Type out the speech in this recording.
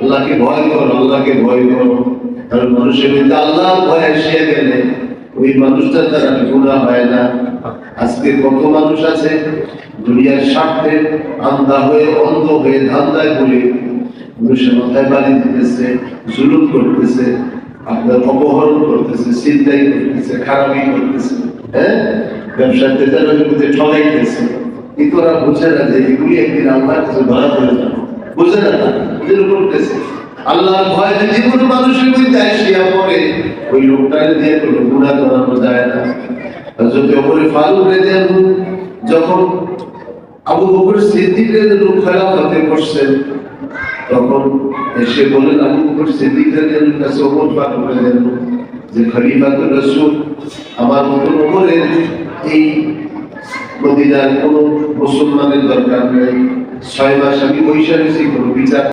আল্লাহকে ভয় করো, আল্লাহকে ভয় করো। কারণ মানুষের মধ্যে আল্লাহর ভয় এসে গেলে ওই মানুষটার দ্বারা গুনাহ হয় না। আজকে কত মানুষ আছে দুনিয়ার স্বার্থে আন্ধা হয়ে, অন্ধ হয়ে, ধান্দায় পড়ে মানুষের মাথায় বাড়ি দিতেছে, জুলুম করতেছে, আপনার অপহরণ করতেছে, ছিনতাই করতেছে, খারাপি করতেছে, হ্যাঁ, ব্যবসার তেজারের মধ্যে ঠগাইতেছে। কিন্তু ওরা বুঝে না যে এগুলি একদিন আল্লাহর কাছে ধরা পড়ে যাবে। বুঝে না, এদের করতেছে। আল্লাহর ভয় যদি কোনো মানুষের মধ্যে আসিয়া পড়ে, ওই লোকটাকে দিয়ে কোনো গুনাহ করানো যায় না। হযরত ওমর ফারুক রাদিয়াল্লাহু যখন আবু বকর সিদ্দিক রাদিয়াল্লাহু খেলাফতে করছেন, তখন এসে বলেন আবু বকর সিদ্দিক রাদিয়াল্লাহু কাছে ওমর ফারুক রাদিয়াল্লাহু যে খলিফাতুর রাসূল, আমার মতো ওমরের এই মদিনার কোনো মুসলমানের দরকার নেই। 6 মাস আমি বৈশা রয়েছি, কোনো বিচার